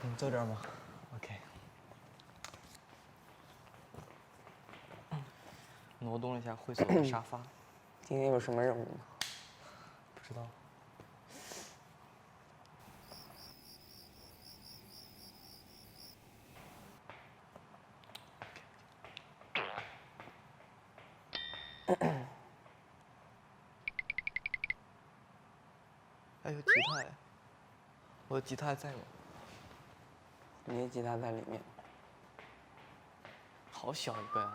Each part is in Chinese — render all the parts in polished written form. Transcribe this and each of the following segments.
你坐这儿吗 ？OK。挪动了一下会所的沙发。今天有什么任务吗？不知道。哎，有吉他哎！我的吉他还在吗？你的吉他在里面。好小一个呀！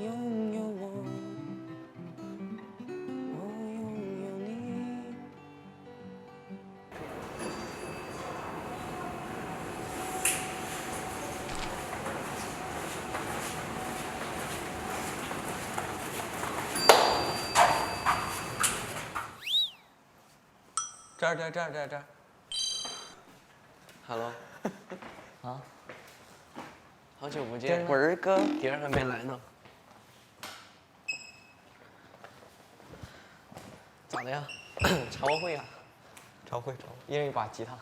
拥有我，我拥有你。这儿。Hello。啊？好久不见。文儿哥，蝶儿还没来呢。咋的呀？朝会啊？朝会，一人一把吉他。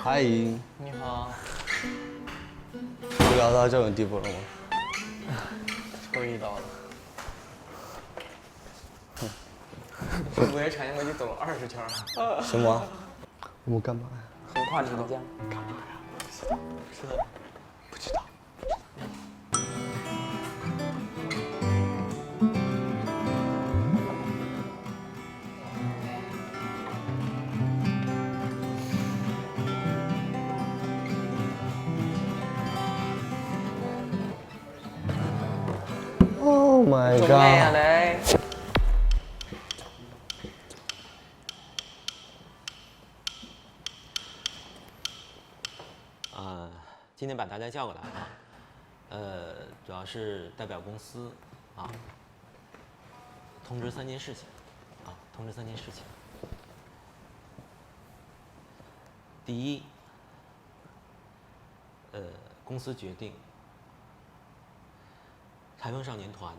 嗨，你好。无聊到这种地步了吗？抽一刀了。是不是产业轨迹走了20圈啊？什么？我干嘛呀？横跨长江。是的。不知道。Oh my 做咩啊 god！你？今天把大家叫过来啊，主要是代表公司啊，通知3件事情，通知3件事情。第一，公司决定，台风少年团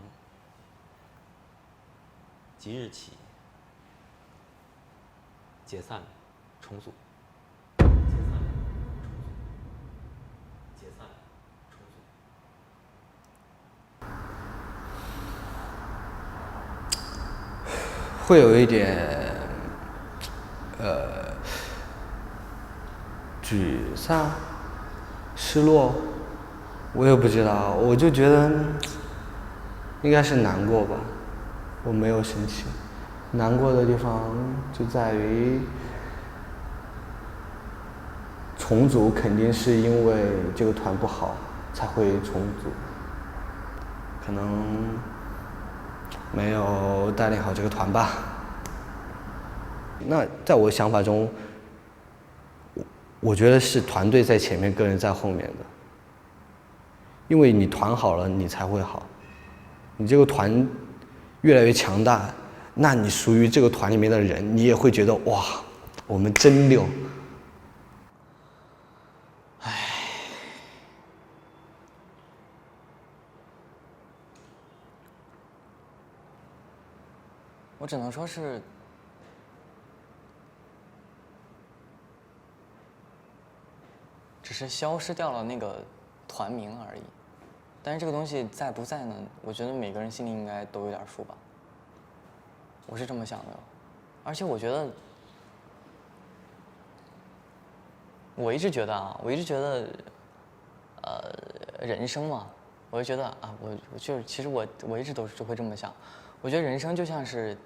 即日起解散重组。会有一点，沮丧、失落，我也不知道，我就觉得应该是难过吧，我没有生气，难过的地方就在于重组肯定是因为这个团不好才会重组，可能没有带领好这个团吧。那在我想法中，我觉得是团队在前面，个人在后面的。因为你团好了，你才会好。你这个团越来越强大，那你属于这个团里面的人，你也会觉得哇，我们真溜。我只能说是，只是消失掉了那个团名而已。但是这个东西在不在呢？我觉得每个人心里应该都有点数吧。我是这么想的，而且我觉得，我一直觉得，人生嘛，我就觉得啊，我就是其实我一直都是会这么想，我觉得人生就像是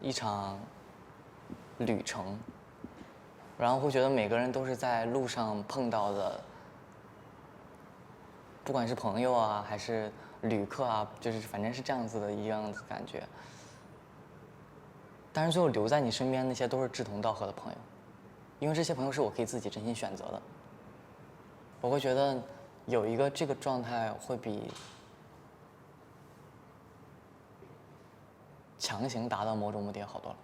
一场旅程，然后会觉得每个人都是在路上碰到的，不管是朋友啊还是旅客啊，就是反正是这样子的一样子感觉。但是最后留在你身边那些都是志同道合的朋友，因为这些朋友是我可以自己真心选择的。我会觉得有一个这个状态会比强行达到某种目的好多了。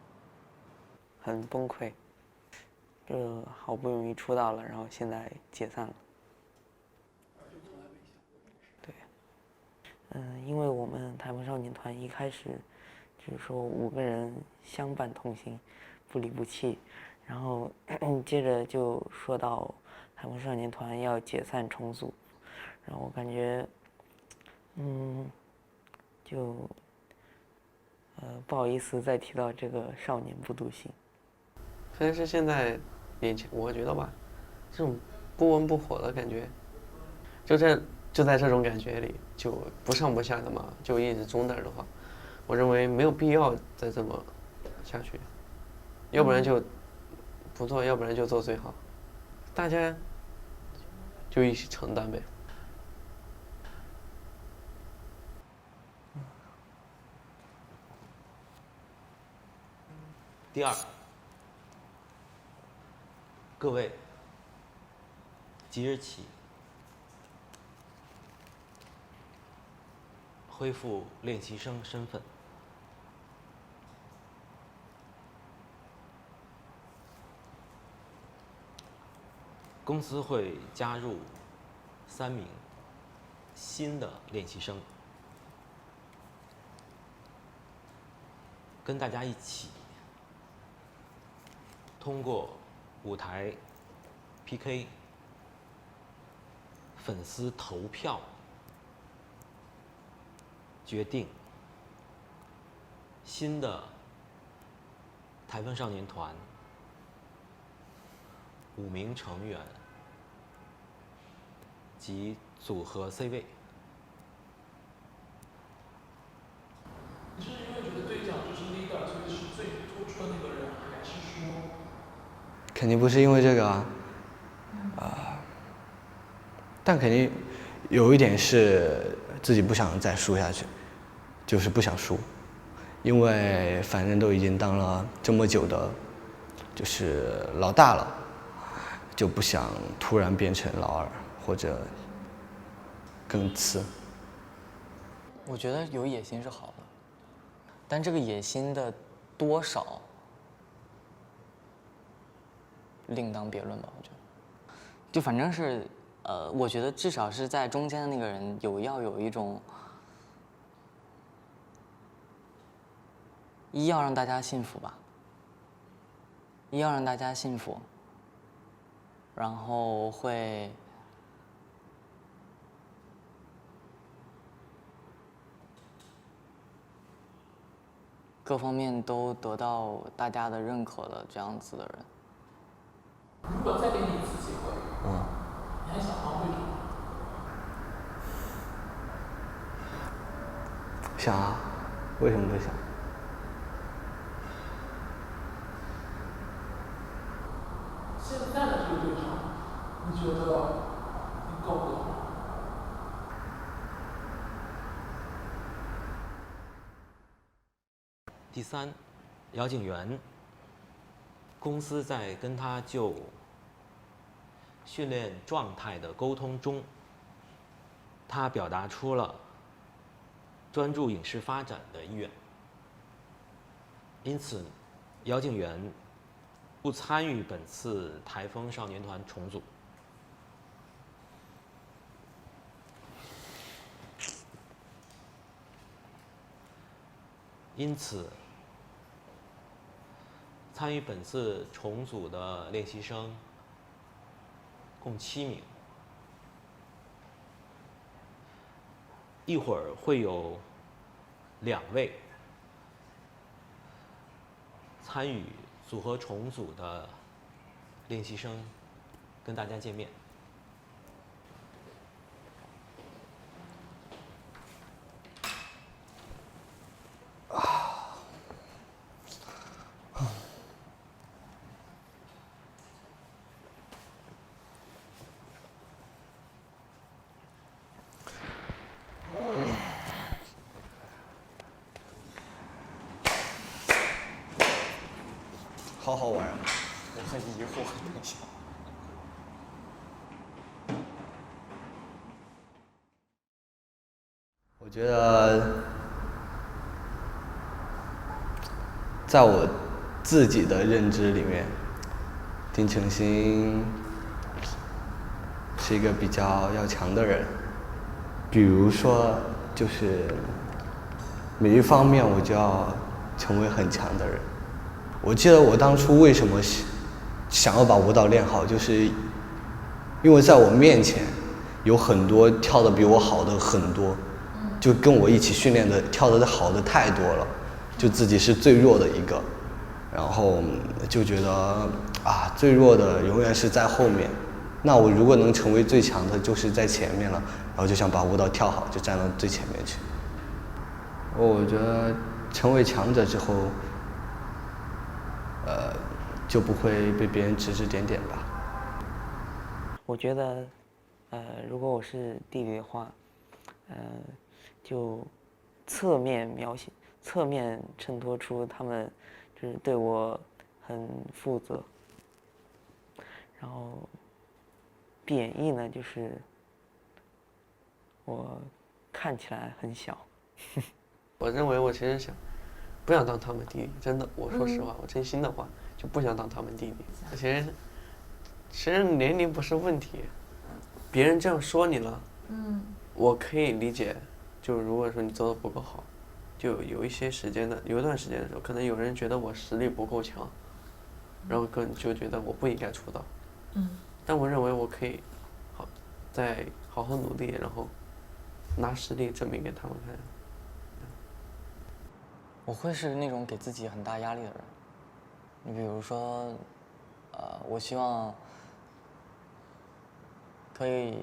很崩溃，这好不容易出道了，然后现在解散了。对，因为我们台风少年团一开始就是说5个人相伴同行，不离不弃，然后接着就说到台风少年团要解散重组，然后我感觉，就不好意思再提到这个少年不独行。但是现在年轻，我觉得吧，这种不温不火的感觉，就在这种感觉里，就不上不下的嘛，就一直中点的话，我认为没有必要再这么下去，要不然就不做，要不然就做最好，大家就一起承担呗。第二，各位，即日起恢复练习生身份。公司会加入3名新的练习生，跟大家一起通过舞台 PK、粉丝投票决定新的台风少年团5名成员及组合 C 位。你是因为觉得队长就是 leader，所以是最突出的那个人，还是说？肯定不是因为这个啊，但肯定有一点是自己不想再输下去，就是不想输，因为反正都已经当了这么久的，就是老大了，就不想突然变成老2或者更次。我觉得有野心是好的，但这个野心的多少另当别论吧。我觉得，就反正是，我觉得至少是在中间的那个人要有一种，要让大家幸福吧，要让大家幸福，然后会。各方面都得到大家的认可的这样子的人。如果再给你一次机会，你还想当会长吗？想啊，为什么不想？现在的这个队长，你觉得你够格吗？第3，姚景元，公司在跟他就训练状态的沟通中，他表达出了专注影视发展的意愿，因此，姚景元不参与本次台风少年团重组。因此，参与本次重组的练习生共7名，一会儿会有2位参与组合重组的练习生跟大家见面。好好玩啊！我很疑惑，等一下。我觉得，在我自己的认知里面，丁程鑫是一个比较要强的人。比如说，就是每一方面我就要成为很强的人。我记得我当初为什么想要把舞蹈练好，就是因为在我面前有很多跳得比我好的很多，就跟我一起训练的跳得好的太多了，就自己是最弱的一个，然后就觉得啊，最弱的永远是在后面，那我如果能成为最强的，就是在前面了，然后就想把舞蹈跳好，就站到最前面去。我觉得成为强者之后，就不会被别人指指点点吧。我觉得，如果我是弟弟的话，就侧面衬托出他们就是对我很负责，然后贬义呢就是我看起来很小。我认为我其实不想当他们弟弟，真的，我说实话，我真心的话，就不想当他们弟弟。其实年龄不是问题，别人这样说你了，我可以理解。就如果说你做的不够好，就有一段时间的时候，可能有人觉得我实力不够强，然后就觉得我不应该出道。但我认为我可以再好好努力，然后拿实力证明给他们看。我会是那种给自己很大压力的人。你比如说，我希望可以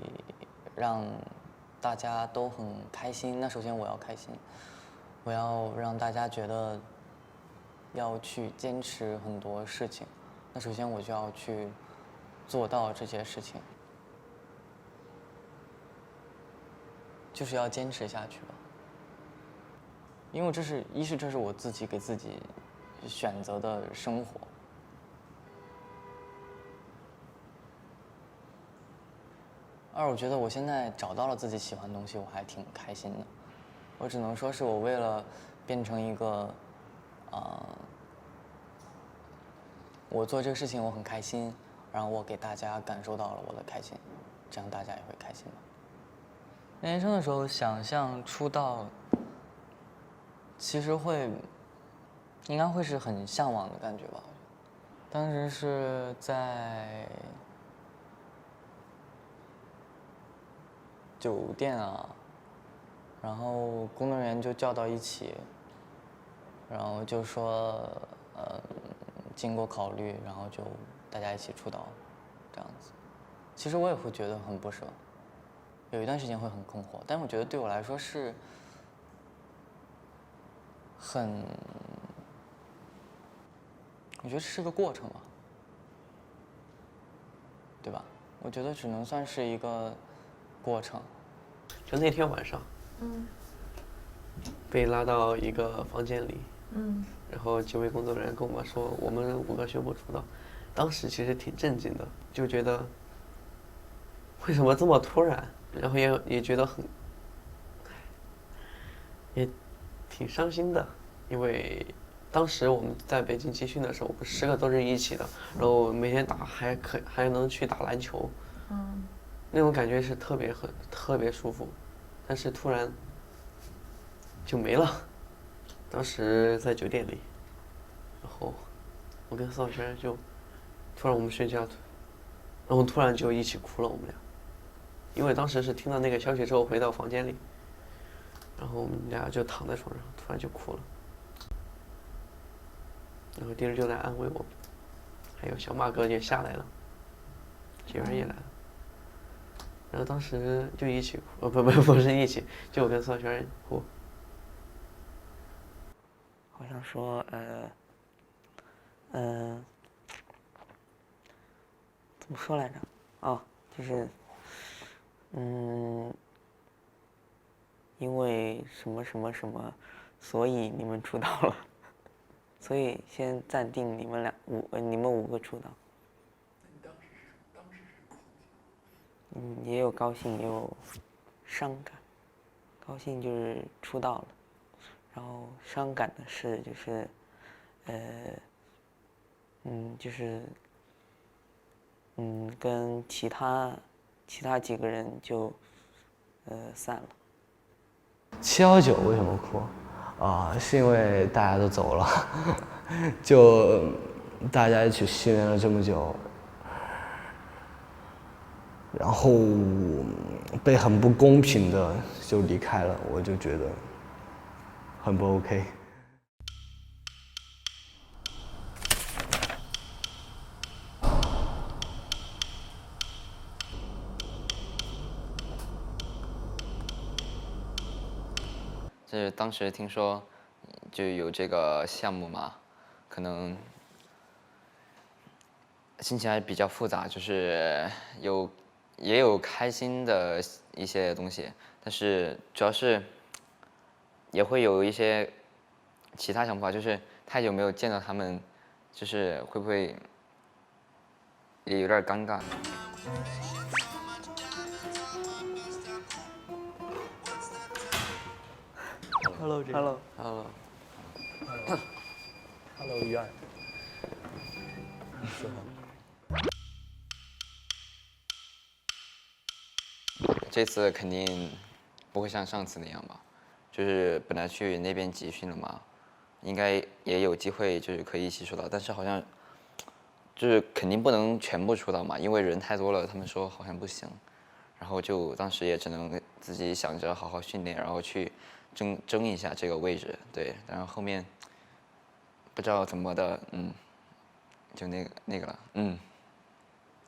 让大家都很开心。那首先我要开心，我要让大家觉得要去坚持很多事情。那首先我就要去做到这些事情，就是要坚持下去吧。因为这是我自己给自己选择的生活。二，我觉得我现在找到了自己喜欢的东西，我还挺开心的。我只能说是我为了变成一个，我做这个事情我很开心，然后我给大家感受到了我的开心，这样大家也会开心吧。年轻的时候想象出道，其实应该会是很向往的感觉吧。当时是在酒店啊，然后工作人员就叫到一起，然后就说，经过考虑，然后就大家一起出道，这样子。其实我也会觉得很不舍，有一段时间会很困惑，但我觉得对我来说是我觉得是个过程吧，对吧？我觉得只能算是一个过程。就那天晚上，被拉到一个房间里，然后几位工作人员跟我们说，我们5个宣布出道。当时其实挺震惊的，就觉得为什么这么突然，然后也觉得也挺伤心的，因为当时我们在北京集训的时候，我们10个都是一起的，然后每天还能去打篮球，那种感觉是特别舒服，但是突然就没了。当时在酒店里，然后我跟邵轩就突然我们睡觉，然后突然就一起哭了，我们俩，因为当时是听到那个消息之后回到房间里，然后我们俩就躺在床上，突然就哭了，然后弟弟就来安慰我们，还有小马哥也下来了，姐儿也来了。然后当时就一起哭，不是一起，就我跟邵轩哭。好像说，怎么说来着？哦，就是，因为什么什么什么，所以你们出道了，所以先暂定你们五个出道。也有高兴，也有伤感。高兴就是出道了，然后伤感的是就是，就是跟其他几个人就散了。719为什么哭？是因为大家都走了，就大家一起训练了这么久，然后被很不公平的就离开了，我就觉得很不 OK。就是当时听说就有这个项目嘛，可能心情还比较复杂，就是也有开心的一些东西，但是主要是也会有一些其他想法，就是太久没有见到他们，就是会不会也有点尴尬。Hello， 于安。这次肯定不会像上次那样吧，就是本来去那边集训了嘛，应该也有机会就是可以一起出道，但是好像就是肯定不能全部出道嘛，因为人太多了，他们说好像不行，然后就当时也只能自己想着好好训练，然后去争一下这个位置，对，然后后面不知道怎么的，就那个了，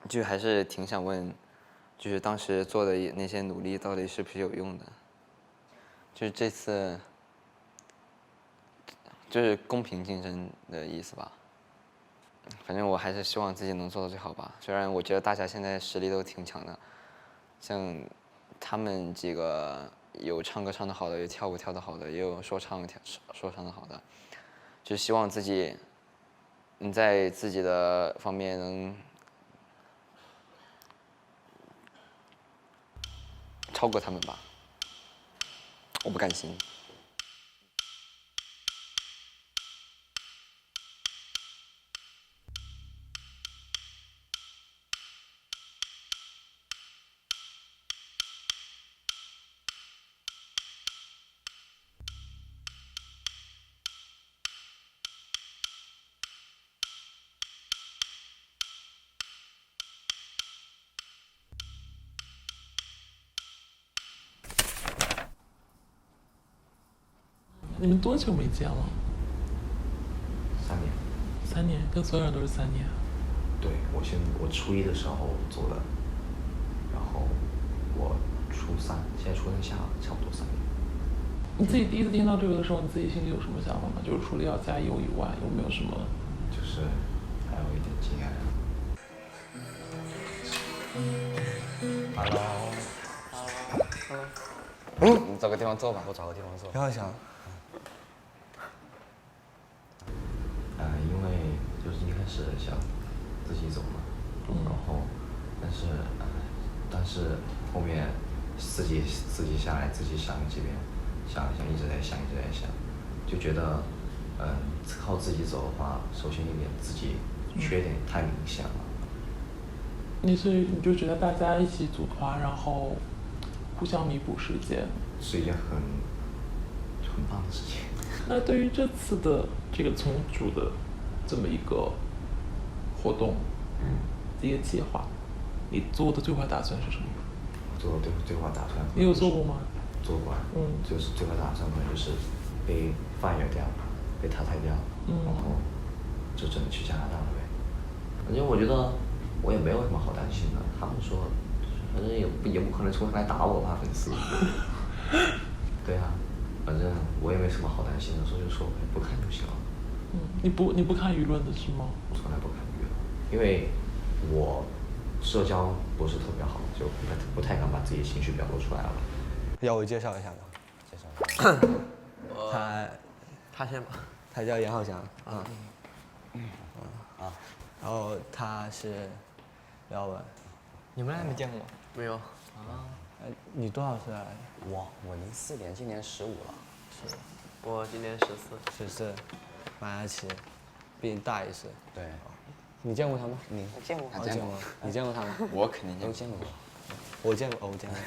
就还是挺想问。就是当时做的那些努力到底是不是有用的？就是这次，就是公平竞争的意思吧。反正我还是希望自己能做到最好吧。虽然我觉得大家现在实力都挺强的，像他们几个有唱歌唱得好的，有跳舞跳得好的，也有说唱得好的，就希望自己能在自己的方面能超过他们吧，我不甘心。你们多久没见了3年。？3年，跟所有人都是3年。对，我初一的时候走的，然后我初3，现在初3下了，差不多3年。你自己第一次听到这个的时候，你自己心里有什么想法吗？就是除了要加油以外，有没有什么？就是还有一点惊讶。你找个地方坐吧，我找个地方坐。不要想。因为就是一开始想自己走嘛，然后但是后面自己下来自己想了几遍，想了想，一直在想，就觉得靠自己走的话，首先一点自己缺点太明显了。你就觉得大家一起组团，然后互相弥补是一件很棒的事情。那对于这次的这个重组的这么一个活动，一个计划，你做的最坏打算是什么？我做的最坏打算。你有做过吗？做过。就是最坏打算可能就是被fire掉，被淘汰掉，然后就只能去加拿大了呗。反正我觉得我也没有什么好担心的，他们说，反正也不可能冲上来打我吧，粉丝。对啊，反正我也没什么好担心的，所以就说不看就行了。你不看舆论的是吗？我从来不看舆论，因为我社交不是特别好，就不太敢把自己的情绪表露出来了。要我介绍一下吗？介绍。他先吧。他叫严浩翔啊。然后他是姚文。你们俩没见过吗？没有。你多少岁啊？我04年，今年15了。我今年14，马亚奇，比你大1岁。对。你见过他吗？我见过。见过。你见过他吗？我肯定都见过。我见过，我见过。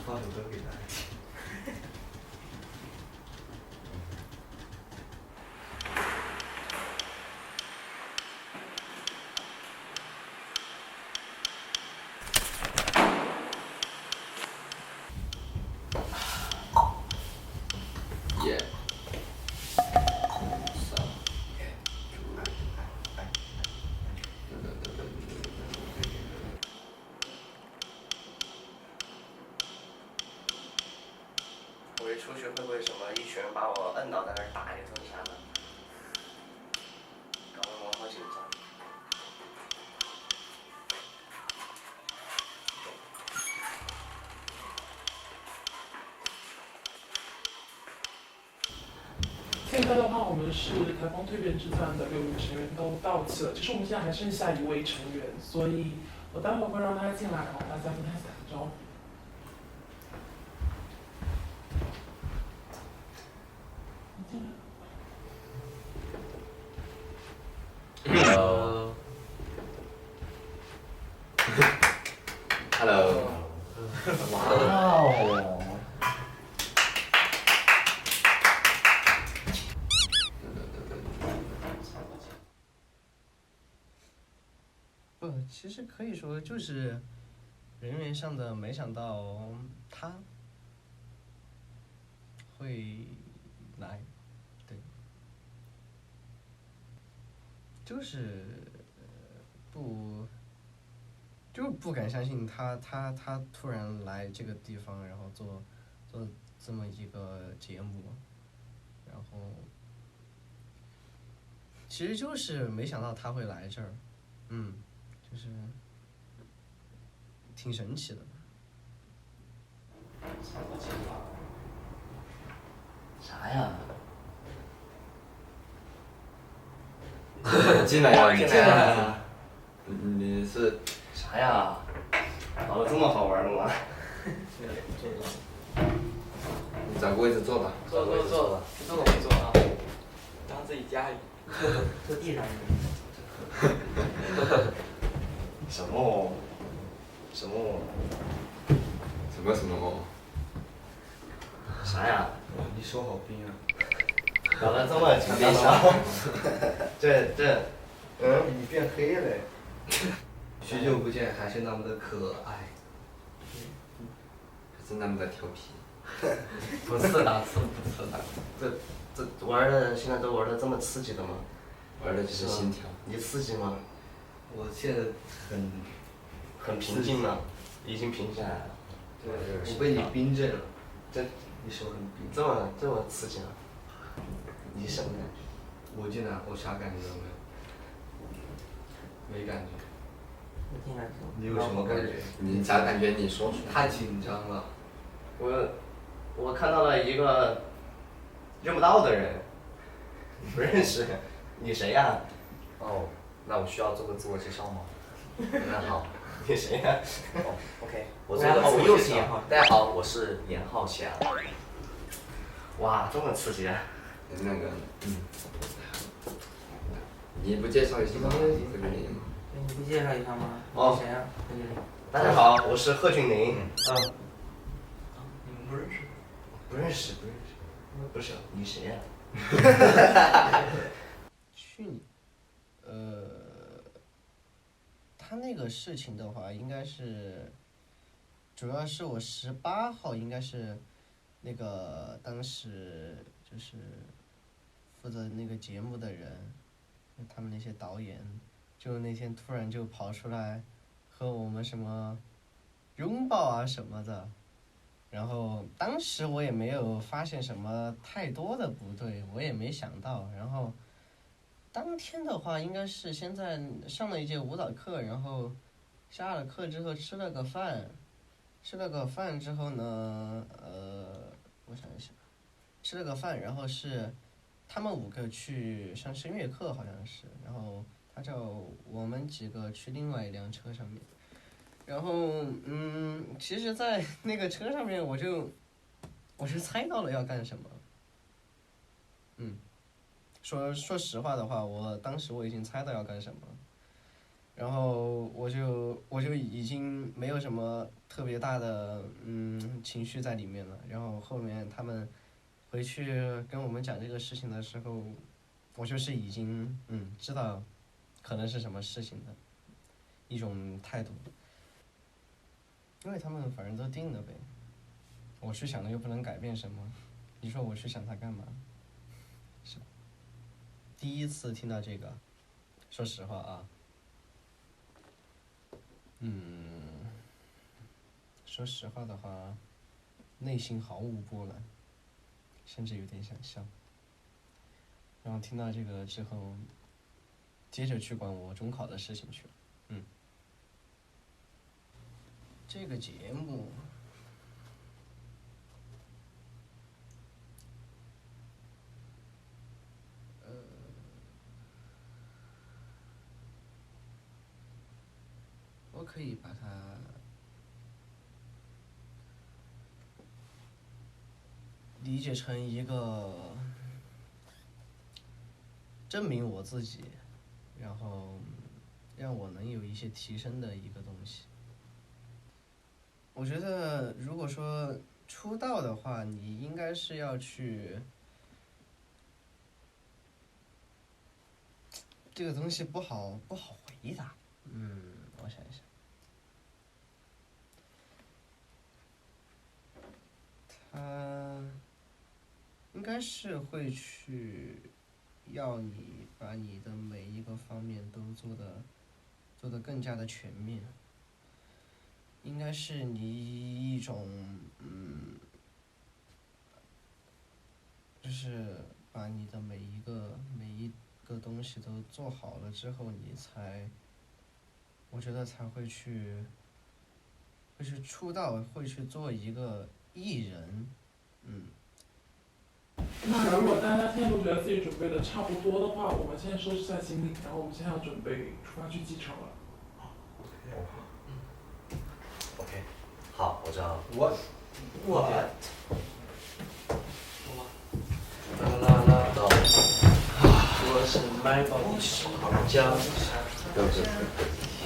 放首歌给大家听。耶。我一出去会不会什么一群人把我摁倒在那儿打一顿啥的？搞得我好紧张。现在的话，我们是台风蜕变之战的6名成员都到齐了，其实我们现在还剩下1位成员，所以我待会儿会让他进来，然后大家跟他打个招呼。Hello。Hello。哇哦。不，其实可以说就是人员上的，没想到他会来，对，就是不敢相信他突然来这个地方，然后做这么一个节目，然后其实就是没想到他会来这儿，就是挺神奇的。啥呀？进来呀！进来呀！你是啥呀？搞得这么好玩的吗？你找个位置坐吧。坐，你坐我没坐啊。当自己家里。坐地上。什么？啥呀？你手好冰啊！搞得这么紧张。你变黑了。许久不见，还是那么的可爱。是那么的调皮。不是的，这玩的现在都玩的这么刺激的吗？玩的就是心跳。你刺激吗？我现在很平静了，已经平下来了。我被你冰镇了。你手很冰。这么刺激了？你什么感觉？我进来，我啥感觉都没有。没感觉。你有什么感觉？你啥感觉？你说出来。太紧张了。我看到了一个认不到的人，不认识，你谁呀？哦，那我需要做个自我介绍吗？那好，你谁呀？哦 ，OK， 我又是严浩。大家好，我是严浩翔。哇，这么刺激啊！那个，你不介绍一下吗？你不介绍一下吗？哦，谁呀？大家好，我是贺峻霖。你们不认识？不认识。不是，你谁呀？去年，他那个事情的话，应该是，主要是我18号应该是那个当时就是负责那个节目的人，他们那些导演，就那天突然就跑出来和我们什么拥抱啊什么的，然后当时我也没有发现什么太多的不对，我也没想到。然后当天的话，应该是先在上了一节舞蹈课，然后下了课之后吃了个饭之后呢，我想一想，吃了个饭，然后是他们5个去上声乐课，好像是，然后他叫我们几个去另外一辆车上面，然后其实，在那个车上面，我就猜到了要干什么，说实话的话，当时我已经猜到要干什么了。然后我就已经没有什么特别大的情绪在里面了。然后后面他们回去跟我们讲这个事情的时候，我就是已经知道可能是什么事情的一种态度，因为他们反正都定了呗，我去想了又不能改变什么，你说我去想它干嘛？是第一次听到这个，说实话啊。说实话的话，内心毫无波澜，甚至有点想笑。然后听到这个之后，接着去管我中考的事情去了。这个节目，我可以把它理解成一个证明我自己，然后让我能有一些提升的一个东西。我觉得如果说出道的话，你应该是要去，这个东西不好回答。我想一想，他应该是会去要你把你的每一个方面都做得更加的全面，应该是你一种就是把你的每一个东西都做好了之后，我觉得才会去出道，会去做一个艺人。那如果大家现在都觉得自己准备的差不多的话，我们现在收拾下行李，然后我们现在要准备出发去机场了。OK， 好，我知道了。我是买包浆。对。